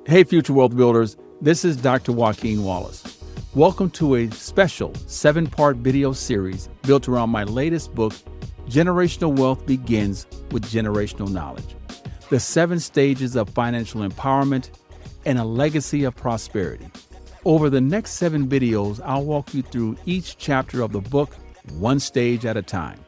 Hey, Future Wealth Builders, this is Dr. Joaquin Wallace. Welcome to a special 7-part video series built around my latest book, Generational Wealth Begins with Generational Knowledge, the 7 stages of financial empowerment and a legacy of prosperity. Over the next 7 videos, I'll walk you through each chapter of the book, one stage at a time.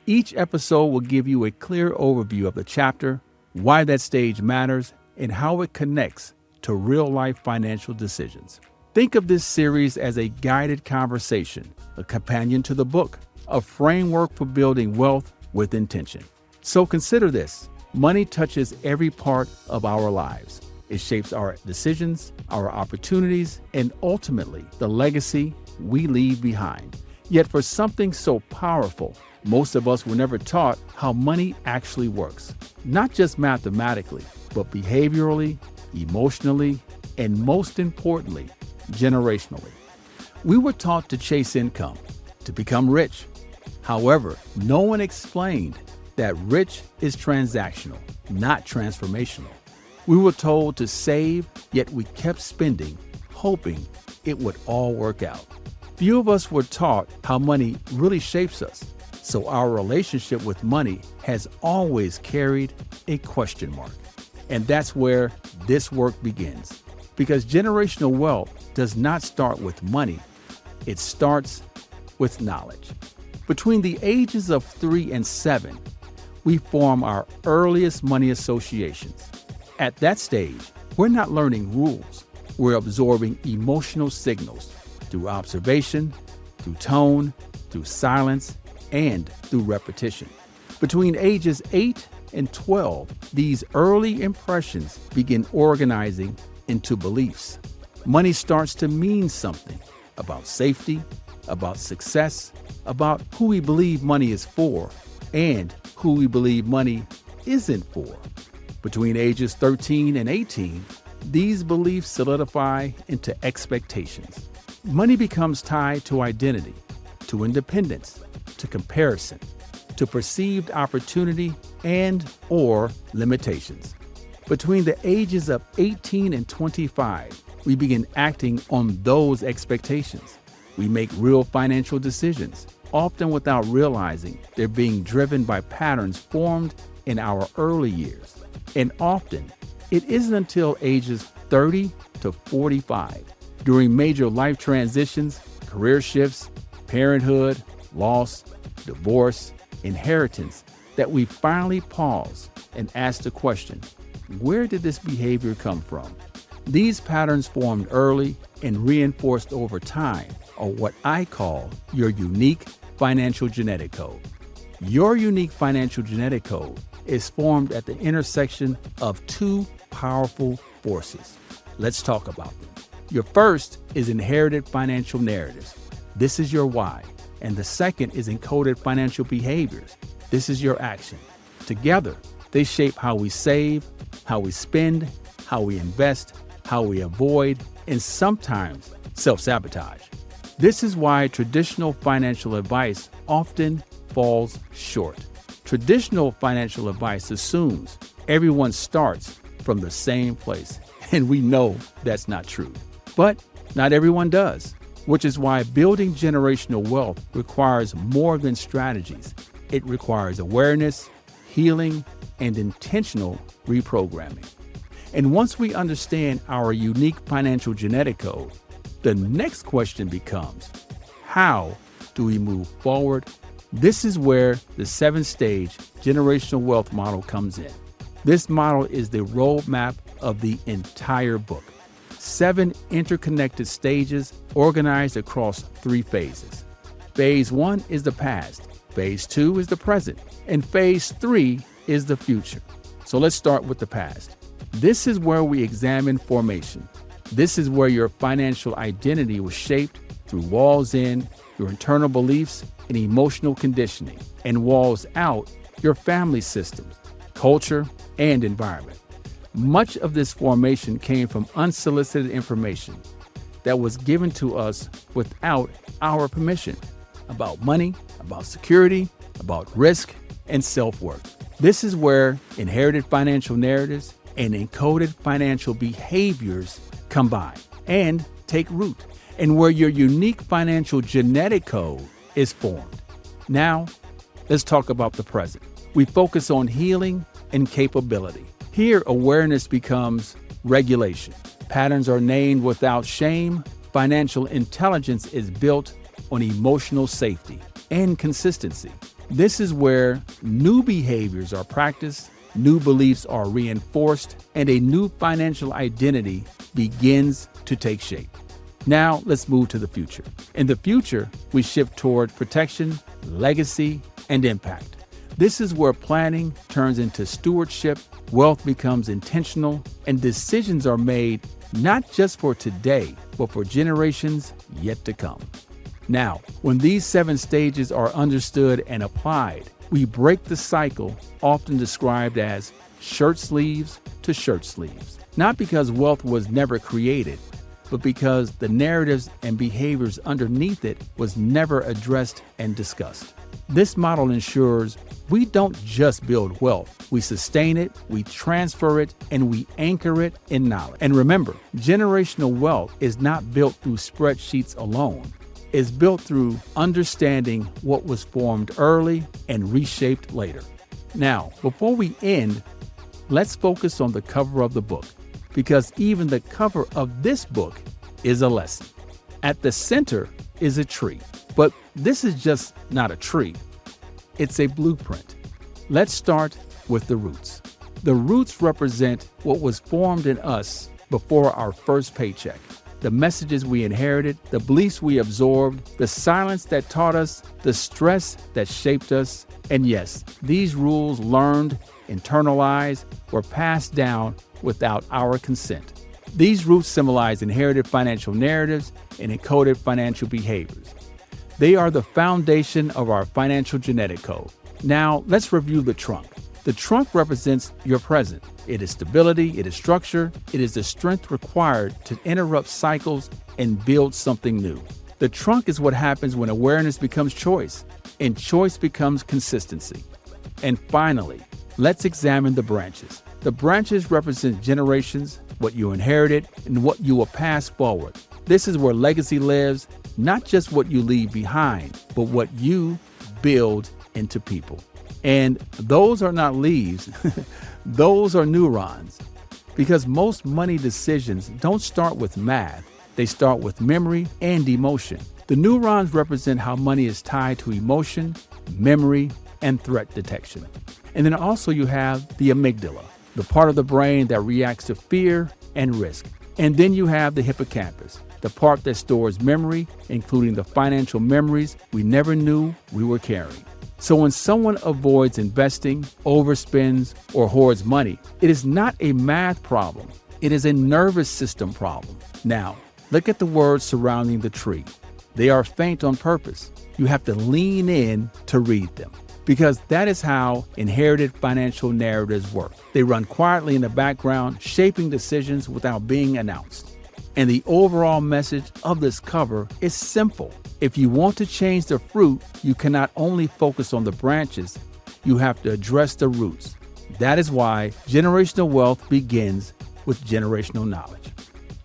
Each episode will give you a clear overview of the chapter, why that stage matters, and how it connects to real-life financial decisions. Think of this series as a guided conversation, a companion to the book, a framework for building wealth with intention. So consider this: money touches every part of our lives. It shapes our decisions, our opportunities, and ultimately the legacy we leave behind. Yet for something so powerful, most of us were never taught how money actually works, not just mathematically, but behaviorally, emotionally, and most importantly, generationally. We were taught to chase income, to become rich. However, no one explained that rich is transactional, not transformational. We were told to save, yet we kept spending, hoping it would all work out. Few of us were taught how money really shapes us, so our relationship with money has always carried a question mark. And that's where this work begins. Because generational wealth does not start with money, it starts with knowledge. Between the ages of 3 and 7, we form our earliest money associations. At that stage, we're not learning rules. We're absorbing emotional signals through observation, through tone, through silence, and through repetition. Between ages 8 and 12, these early impressions begin organizing into beliefs. Money starts to mean something about safety, about success, about who we believe money is for, and who we believe money isn't for. Between ages 13 and 18, these beliefs solidify into expectations. Money becomes tied to identity, to independence, to comparison, to perceived opportunity and/or limitations. Between the ages of 18 and 25, we begin acting on those expectations. We make real financial decisions, often without realizing they're being driven by patterns formed in our early years. And often, it isn't until ages 30 to 45, during major life transitions, career shifts, parenthood, loss, divorce, inheritance, that we finally pause and ask the question, where did this behavior come from? These patterns formed early and reinforced over time are what I call your unique financial genetic code. Your unique financial genetic code is formed at the intersection of 2 powerful forces. Let's talk about them. Your first is inherited financial narratives. This is your why. And the second is encoded financial behaviors. This is your action. Together, they shape how we save, how we spend, how we invest, how we avoid, and sometimes self-sabotage. This is why traditional financial advice often falls short. Traditional financial advice assumes everyone starts from the same place, and we know that's not true. But not everyone does, which is why building generational wealth requires more than strategies. It requires awareness, healing, and intentional reprogramming. And once we understand our unique financial genetic code, the next question becomes, how do we move forward? This is where the 7-stage generational wealth model comes in. This model is the roadmap of the entire book. 7 interconnected stages organized across 3 phases. Phase 1 is the past, Phase 2 is the present, and Phase 3 is the future. So let's start with the past. This is where we examine formation. This is where your financial identity was shaped through walls in, your internal beliefs and emotional conditioning, and walls out, your family systems, culture, and environment. Much of this formation came from unsolicited information that was given to us without our permission about money, about security, about risk, and self-worth. This is where inherited financial narratives and encoded financial behaviors combine and take root, and where your unique financial genetic code is formed. Now, let's talk about the present. We focus on healing and capability. Here, awareness becomes regulation. Patterns are named without shame. Financial intelligence is built on emotional safety and consistency. This is where new behaviors are practiced, new beliefs are reinforced, and a new financial identity begins to take shape. Now, let's move to the future. In the future, we shift toward protection, legacy, and impact. This is where planning turns into stewardship, wealth becomes intentional, and decisions are made not just for today, but for generations yet to come. Now, when these 7 stages are understood and applied, we break the cycle, often described as shirt sleeves to shirt sleeves. Not because wealth was never created, but because the narratives and behaviors underneath it was never addressed and discussed. This model ensures we don't just build wealth, we sustain it, we transfer it, and we anchor it in knowledge. And remember, generational wealth is not built through spreadsheets alone. It's built through understanding what was formed early and reshaped later. Now, before we end, let's focus on the cover of the book, because even the cover of this book is a lesson. At the center is a tree, but this is just not a tree. It's a blueprint. Let's start with the roots. The roots represent what was formed in us before our first paycheck. The messages we inherited, the beliefs we absorbed, the silence that taught us, the stress that shaped us. And yes, these rules learned, internalized, were passed down without our consent. These roots symbolize inherited financial narratives and encoded financial behaviors. They are the foundation of our financial genetic code. Now, let's review the trunk. The trunk represents your present. It is stability, it is structure, it is the strength required to interrupt cycles and build something new. The trunk is what happens when awareness becomes choice, and choice becomes consistency. And finally, let's examine the branches. The branches represent generations, what you inherited, and what you will pass forward. This is where legacy lives, not just what you leave behind, but what you build into people. And those are not leaves, those are neurons. Because most money decisions don't start with math, they start with memory and emotion. The neurons represent how money is tied to emotion, memory, and threat detection. And then also you have the amygdala, the part of the brain that reacts to fear and risk. And then you have the hippocampus, the part that stores memory, including the financial memories we never knew we were carrying. So when someone avoids investing, overspends, or hoards money, it is not a math problem. It is a nervous system problem. Now, look at the words surrounding the tree. They are faint on purpose. You have to lean in to read them, because that is how inherited financial narratives work. They run quietly in the background, shaping decisions without being announced. And the overall message of this cover is simple. If you want to change the fruit, you cannot only focus on the branches, you have to address the roots. That is why generational wealth begins with generational knowledge.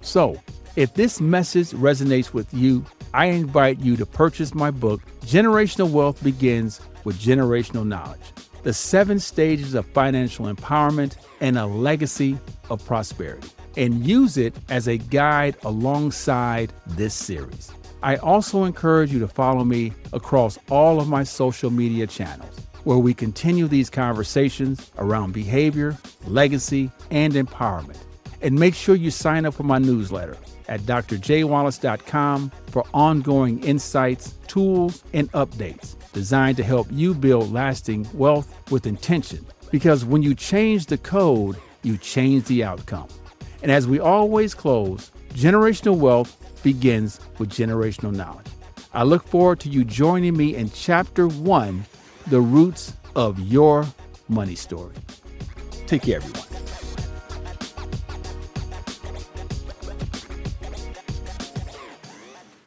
So, if this message resonates with you, I invite you to purchase my book, Generational Wealth Begins with Generational Knowledge: The 7 Stages of Financial Empowerment and a Legacy of Prosperity, and use it as a guide alongside this series. I also encourage you to follow me across all of my social media channels, where we continue these conversations around behavior, legacy, and empowerment. And make sure you sign up for my newsletter at drjwallace.com for ongoing insights, tools, and updates designed to help you build lasting wealth with intention. Because when you change the code, you change the outcome. And as we always close, generational wealth begins with generational knowledge. I look forward to you joining me in Chapter 1, The Roots of Your Money Story. Take care, everyone.